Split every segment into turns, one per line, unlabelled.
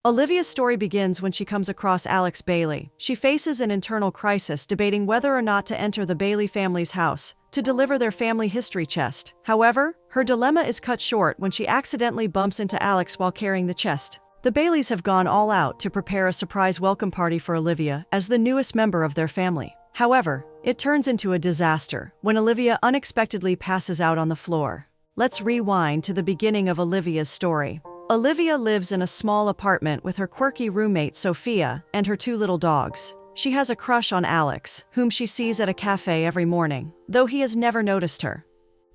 Olivia's story begins when she comes across Alex Bailey. She faces an internal crisis, debating whether or not to enter the Bailey family's house to deliver their family history chest. However, her dilemma is cut short when she accidentally bumps into Alex while carrying the chest. The Baileys have gone all out to prepare a surprise welcome party for Olivia as the newest member of their family. However, it turns into a disaster when Olivia unexpectedly passes out on the floor. Let's rewind to the beginning of Olivia's story. Olivia lives in a small apartment with her quirky roommate Sophia and her two little dogs. She has a crush on Alex, whom she sees at a cafe every morning, though he has never noticed her.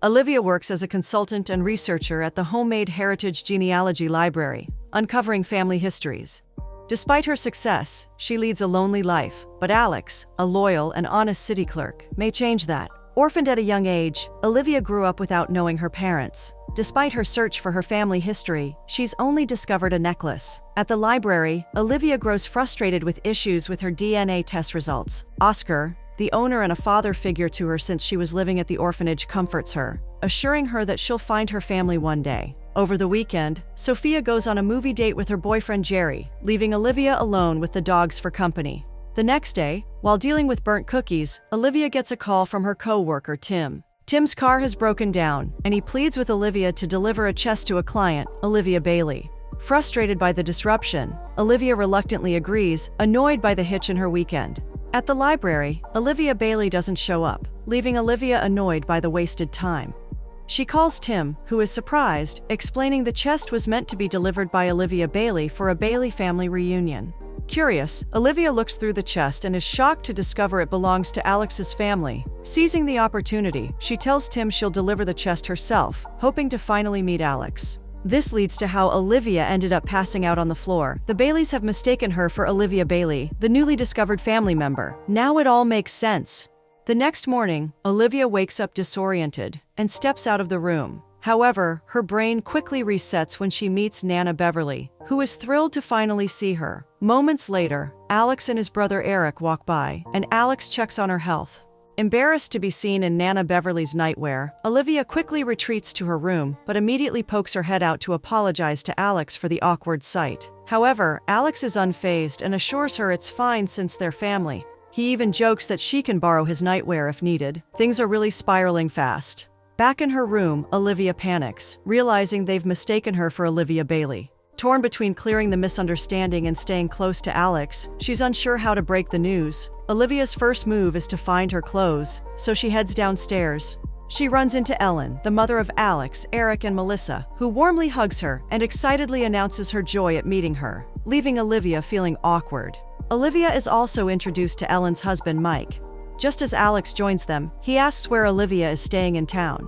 Olivia works as a consultant and researcher at the Homemade Heritage Genealogy Library, uncovering family histories. Despite her success, she leads a lonely life, but Alex, a loyal and honest city clerk, may change that. Orphaned at a young age, Olivia grew up without knowing her parents. Despite her search for her family history, she's only discovered a necklace. At the library, Olivia grows frustrated with issues with her DNA test results. Oscar, the owner and a father figure to her since she was living at the orphanage, comforts her, assuring her that she'll find her family one day. Over the weekend, Sophia goes on a movie date with her boyfriend Jerry, leaving Olivia alone with the dogs for company. The next day, while dealing with burnt cookies, Olivia gets a call from her co-worker Tim. Tim's car has broken down, and he pleads with Olivia to deliver a chest to a client, Olivia Bailey. Frustrated by the disruption, Olivia reluctantly agrees, annoyed by the hitch in her weekend. At the library, Olivia Bailey doesn't show up, leaving Olivia annoyed by the wasted time. She calls Tim, who is surprised, explaining the chest was meant to be delivered by Olivia Bailey for a Bailey family reunion. Curious, Olivia looks through the chest and is shocked to discover it belongs to Alex's family. Seizing the opportunity, she tells Tim she'll deliver the chest herself, hoping to finally meet Alex. This leads to how Olivia ended up passing out on the floor. The Baileys have mistaken her for Olivia Bailey, the newly discovered family member. Now it all makes sense. The next morning, Olivia wakes up disoriented and steps out of the room. However, her brain quickly resets when she meets Nana Beverly, who is thrilled to finally see her. Moments later, Alex and his brother Eric walk by, and Alex checks on her health. Embarrassed to be seen in Nana Beverly's nightwear, Olivia quickly retreats to her room, but immediately pokes her head out to apologize to Alex for the awkward sight. However, Alex is unfazed and assures her it's fine since they're family. He even jokes that she can borrow his nightwear if needed. Things are really spiraling fast. Back in her room, Olivia panics, realizing they've mistaken her for Olivia Bailey. Torn between clearing the misunderstanding and staying close to Alex, she's unsure how to break the news. Olivia's first move is to find her clothes, so she heads downstairs. She runs into Ellen, the mother of Alex, Eric, and Melissa, who warmly hugs her and excitedly announces her joy at meeting her, leaving Olivia feeling awkward. Olivia is also introduced to Ellen's husband, Mike. Just as Alex joins them, he asks where Olivia is staying in town.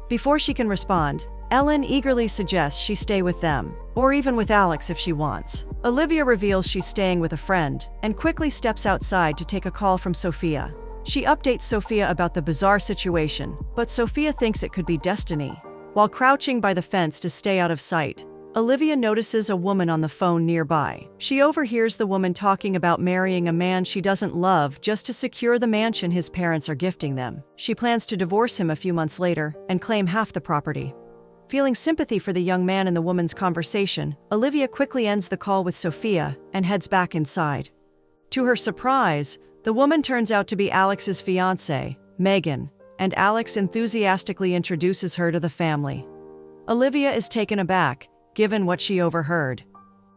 Before she can respond, Ellen eagerly suggests she stay with them, or even with Alex if she wants. Olivia reveals she's staying with a friend, and quickly steps outside to take a call from Sophia. She updates Sophia about the bizarre situation, but Sophia thinks it could be destiny. While crouching by the fence to stay out of sight, Olivia notices a woman on the phone nearby. She overhears the woman talking about marrying a man she doesn't love just to secure the mansion his parents are gifting them. She plans to divorce him a few months later and claim half the property. Feeling sympathy for the young man in the woman's conversation, Olivia quickly ends the call with Sophia and heads back inside. To her surprise, the woman turns out to be Alex's fiancée, Megan, and Alex enthusiastically introduces her to the family. Olivia is taken aback, given what she overheard.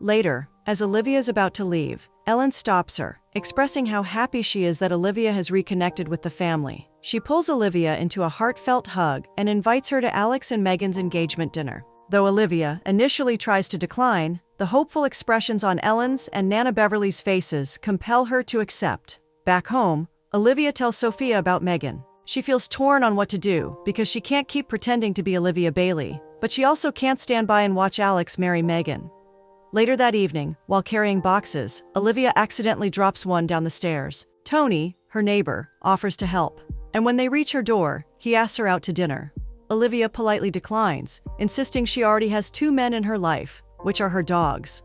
Later, as Olivia is about to leave, Ellen stops her, expressing how happy she is that Olivia has reconnected with the family. She pulls Olivia into a heartfelt hug and invites her to Alex and Megan's engagement dinner. Though Olivia initially tries to decline, the hopeful expressions on Ellen's and Nana Beverly's faces compel her to accept. Back home, Olivia tells Sophia about Megan. She feels torn on what to do because she can't keep pretending to be Olivia Bailey, but she also can't stand by and watch Alex marry Megan. Later that evening, while carrying boxes, Olivia accidentally drops one down the stairs. Tony, her neighbor, offers to help, and when they reach her door, he asks her out to dinner. Olivia politely declines, insisting she already has two men in her life, which are her dogs.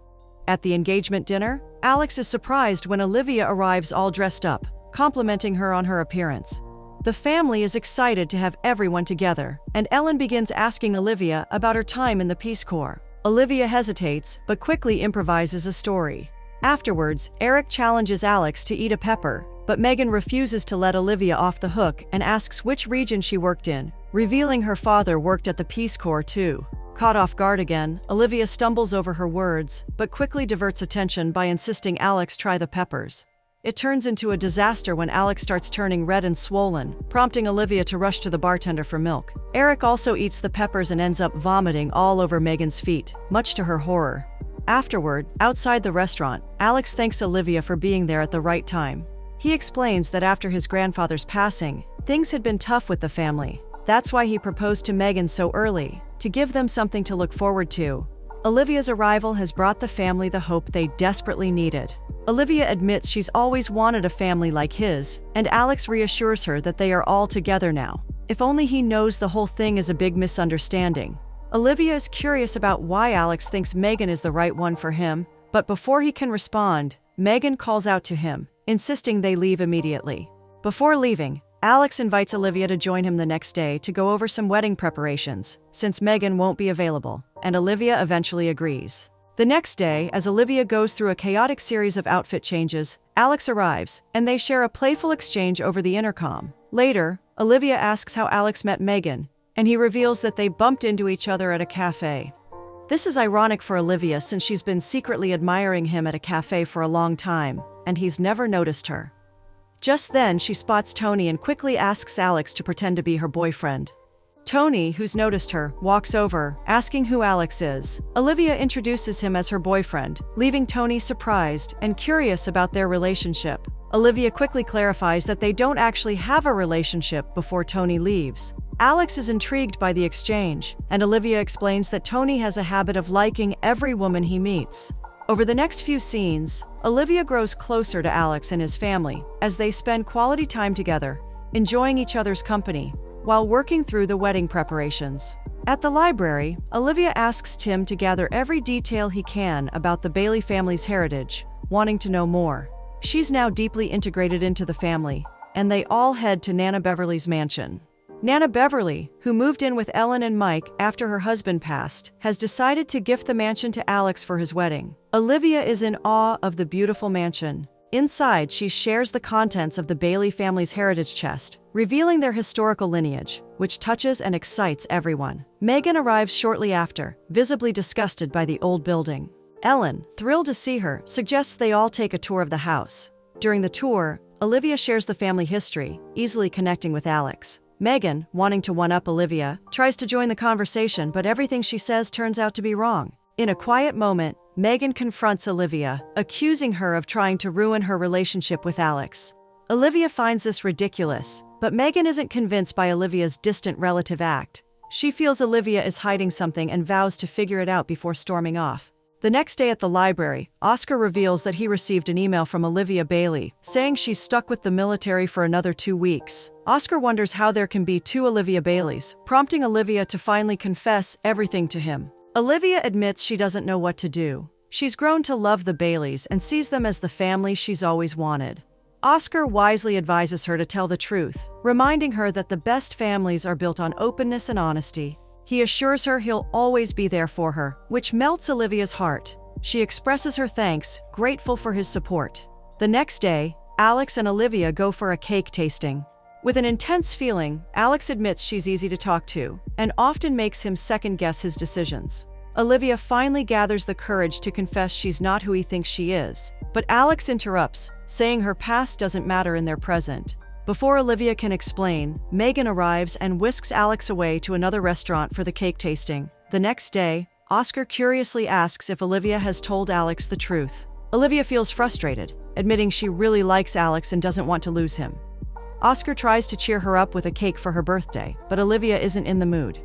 At the engagement dinner, Alex is surprised when Olivia arrives all dressed up, complimenting her on her appearance. The family is excited to have everyone together, and Ellen begins asking Olivia about her time in the Peace Corps. Olivia hesitates, but quickly improvises a story. Afterwards, Eric challenges Alex to eat a pepper, but Megan refuses to let Olivia off the hook and asks which region she worked in, revealing her father worked at the Peace Corps too. Caught off guard again, Olivia stumbles over her words, but quickly diverts attention by insisting Alex try the peppers. It turns into a disaster when Alex starts turning red and swollen, prompting Olivia to rush to the bartender for milk. Eric also eats the peppers and ends up vomiting all over Megan's feet, much to her horror. Afterward, outside the restaurant, Alex thanks Olivia for being there at the right time. He explains that after his grandfather's passing, things had been tough with the family. That's why he proposed to Megan so early, to give them something to look forward to. Olivia's arrival has brought the family the hope they desperately needed. Olivia admits she's always wanted a family like his, and Alex reassures her that they are all together now. If only he knows the whole thing is a big misunderstanding. Olivia is curious about why Alex thinks Megan is the right one for him, but before he can respond, Megan calls out to him, insisting they leave immediately. Before leaving, Alex invites Olivia to join him the next day to go over some wedding preparations, since Megan won't be available, and Olivia eventually agrees. The next day, as Olivia goes through a chaotic series of outfit changes, Alex arrives, and they share a playful exchange over the intercom. Later, Olivia asks how Alex met Megan, and he reveals that they bumped into each other at a cafe. This is ironic for Olivia since she's been secretly admiring him at a cafe for a long time, and he's never noticed her. Just then, she spots Tony and quickly asks Alex to pretend to be her boyfriend. Tony, who's noticed her, walks over, asking who Alex is. Olivia introduces him as her boyfriend, leaving Tony surprised and curious about their relationship. Olivia quickly clarifies that they don't actually have a relationship before Tony leaves. Alex is intrigued by the exchange, and Olivia explains that Tony has a habit of liking every woman he meets. Over the next few scenes, Olivia grows closer to Alex and his family as they spend quality time together, enjoying each other's company, while working through the wedding preparations. At the library, Olivia asks Tim to gather every detail he can about the Bailey family's heritage, wanting to know more. She's now deeply integrated into the family, and they all head to Nana Beverly's mansion. Nana Beverly, who moved in with Ellen and Mike after her husband passed, has decided to gift the mansion to Alex for his wedding. Olivia is in awe of the beautiful mansion. Inside, she shares the contents of the Bailey family's heritage chest, revealing their historical lineage, which touches and excites everyone. Megan arrives shortly after, visibly disgusted by the old building. Ellen, thrilled to see her, suggests they all take a tour of the house. During the tour, Olivia shares the family history, easily connecting with Alex. Megan, wanting to one-up Olivia, tries to join the conversation, but everything she says turns out to be wrong. In a quiet moment, Megan confronts Olivia, accusing her of trying to ruin her relationship with Alex. Olivia finds this ridiculous, but Megan isn't convinced by Olivia's distant relative act. She feels Olivia is hiding something and vows to figure it out before storming off. The next day at the library, Oscar reveals that he received an email from Olivia Bailey, saying she's stuck with the military for another 2 weeks. Oscar wonders how there can be 2 Olivia Baileys, prompting Olivia to finally confess everything to him. Olivia admits she doesn't know what to do. She's grown to love the Baileys and sees them as the family she's always wanted. Oscar wisely advises her to tell the truth, reminding her that the best families are built on openness and honesty. He assures her he'll always be there for her, which melts Olivia's heart. She expresses her thanks, grateful for his support. The next day, Alex and Olivia go for a cake tasting. With an intense feeling, Alex admits she's easy to talk to, and often makes him second-guess his decisions. Olivia finally gathers the courage to confess she's not who he thinks she is, but Alex interrupts, saying her past doesn't matter in their present. Before Olivia can explain, Megan arrives and whisks Alex away to another restaurant for the cake tasting. The next day, Oscar curiously asks if Olivia has told Alex the truth. Olivia feels frustrated, admitting she really likes Alex and doesn't want to lose him. Oscar tries to cheer her up with a cake for her birthday, but Olivia isn't in the mood.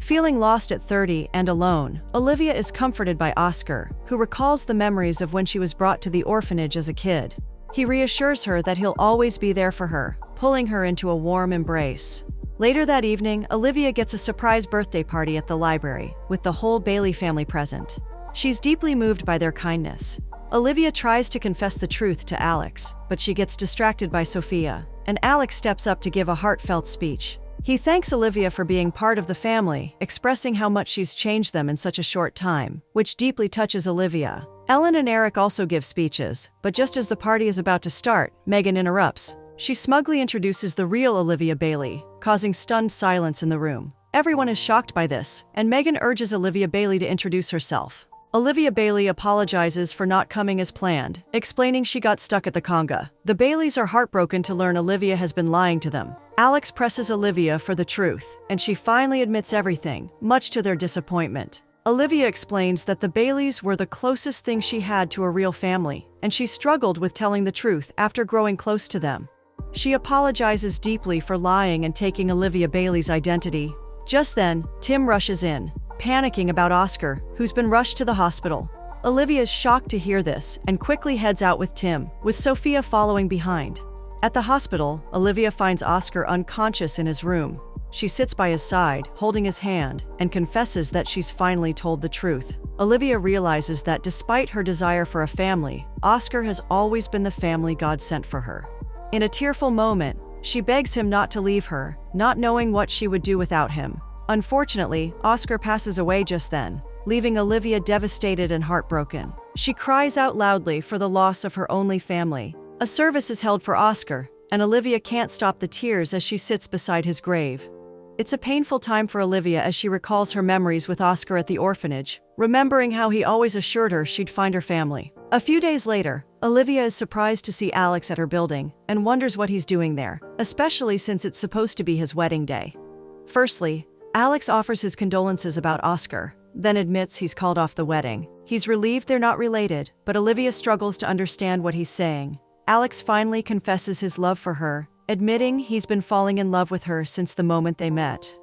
Feeling lost at 30 and alone, Olivia is comforted by Oscar, who recalls the memories of when she was brought to the orphanage as a kid. He reassures her that he'll always be there for her, pulling her into a warm embrace. Later that evening, Olivia gets a surprise birthday party at the library, with the whole Bailey family present. She's deeply moved by their kindness. Olivia tries to confess the truth to Alex, but she gets distracted by Sophia, and Alex steps up to give a heartfelt speech. He thanks Olivia for being part of the family, expressing how much she's changed them in such a short time, which deeply touches Olivia. Ellen and Eric also give speeches, but just as the party is about to start, Megan interrupts. She smugly introduces the real Olivia Bailey, causing stunned silence in the room. Everyone is shocked by this, and Megan urges Olivia Bailey to introduce herself. Olivia Bailey apologizes for not coming as planned, explaining she got stuck at the conga. The Baileys are heartbroken to learn Olivia has been lying to them. Alex presses Olivia for the truth, and she finally admits everything, much to their disappointment. Olivia explains that the Baileys were the closest thing she had to a real family, and she struggled with telling the truth after growing close to them. She apologizes deeply for lying and taking Olivia Bailey's identity. Just then, Tim rushes in, panicking about Oscar, who's been rushed to the hospital. Olivia is shocked to hear this and quickly heads out with Tim, with Sophia following behind. At the hospital, Olivia finds Oscar unconscious in his room. She sits by his side, holding his hand, and confesses that she's finally told the truth. Olivia realizes that despite her desire for a family, Oscar has always been the family God sent for her. In a tearful moment, she begs him not to leave her, not knowing what she would do without him. Unfortunately, Oscar passes away just then, leaving Olivia devastated and heartbroken. She cries out loudly for the loss of her only family. A service is held for Oscar, and Olivia can't stop the tears as she sits beside his grave. It's a painful time for Olivia as she recalls her memories with Oscar at the orphanage, remembering how he always assured her she'd find her family. A few days later, Olivia is surprised to see Alex at her building and wonders what he's doing there, especially since it's supposed to be his wedding day. Firstly, Alex offers his condolences about Oscar, then admits he's called off the wedding. He's relieved they're not related, but Olivia struggles to understand what he's saying. Alex finally confesses his love for her, admitting he's been falling in love with her since the moment they met.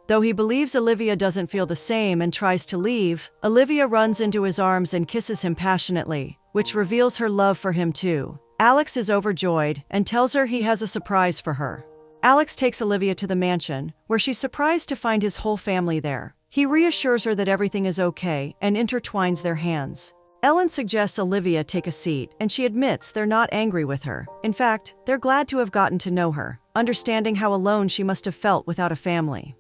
Though he believes Olivia doesn't feel the same and tries to leave, Olivia runs into his arms and kisses him passionately, which reveals her love for him too. Alex is overjoyed and tells her he has a surprise for her. Alex takes Olivia to the mansion, where she's surprised to find his whole family there. He reassures her that everything is okay and intertwines their hands. Ellen suggests Olivia take a seat, and she admits they're not angry with her. In fact, they're glad to have gotten to know her, understanding how alone she must have felt without a family.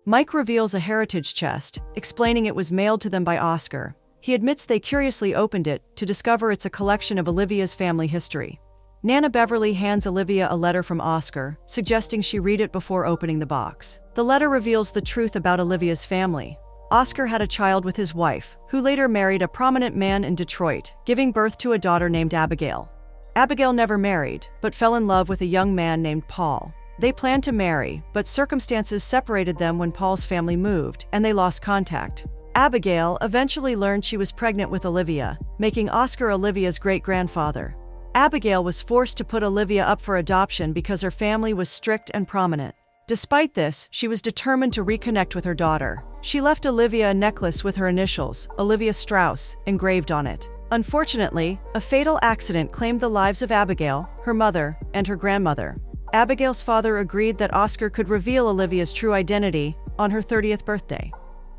Mike reveals a heritage chest, explaining it was mailed to them by Oscar. He admits they curiously opened it to discover it's a collection of Olivia's family history. Nana Beverly hands Olivia a letter from Oscar, suggesting she read it before opening the box. The letter reveals the truth about Olivia's family. Oscar had a child with his wife, who later married a prominent man in Detroit, giving birth to a daughter named Abigail. Abigail never married, but fell in love with a young man named Paul. They planned to marry, but circumstances separated them when Paul's family moved, and they lost contact. Abigail eventually learned she was pregnant with Olivia, making Oscar Olivia's great-grandfather. Abigail was forced to put Olivia up for adoption because her family was strict and prominent. Despite this, she was determined to reconnect with her daughter. She left Olivia a necklace with her initials, Olivia Strauss, engraved on it. Unfortunately, a fatal accident claimed the lives of Abigail, her mother, and her grandmother. Abigail's father agreed that Oscar could reveal Olivia's true identity on her 30th birthday.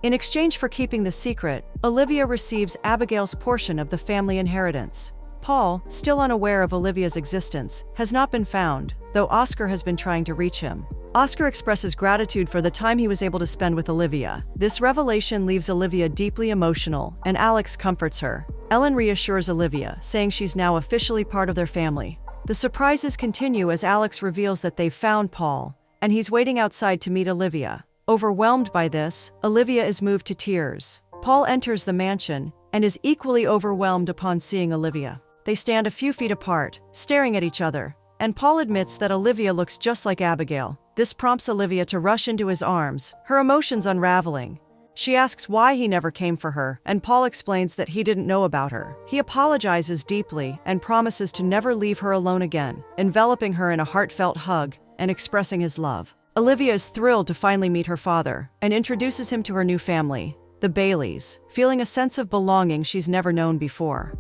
In exchange for keeping the secret, Olivia receives Abigail's portion of the family inheritance. Paul, still unaware of Olivia's existence, has not been found, though Oscar has been trying to reach him. Oscar expresses gratitude for the time he was able to spend with Olivia. This revelation leaves Olivia deeply emotional, and Alex comforts her. Ellen reassures Olivia, saying she's now officially part of their family. The surprises continue as Alex reveals that they've found Paul, and he's waiting outside to meet Olivia. Overwhelmed by this, Olivia is moved to tears. Paul enters the mansion and is equally overwhelmed upon seeing Olivia. They stand a few feet apart, staring at each other, and Paul admits that Olivia looks just like Abigail. This prompts Olivia to rush into his arms, her emotions unraveling. She asks why he never came for her, and Paul explains that he didn't know about her. He apologizes deeply and promises to never leave her alone again, enveloping her in a heartfelt hug and expressing his love. Olivia is thrilled to finally meet her father and introduces him to her new family, the Baileys, feeling a sense of belonging she's never known before.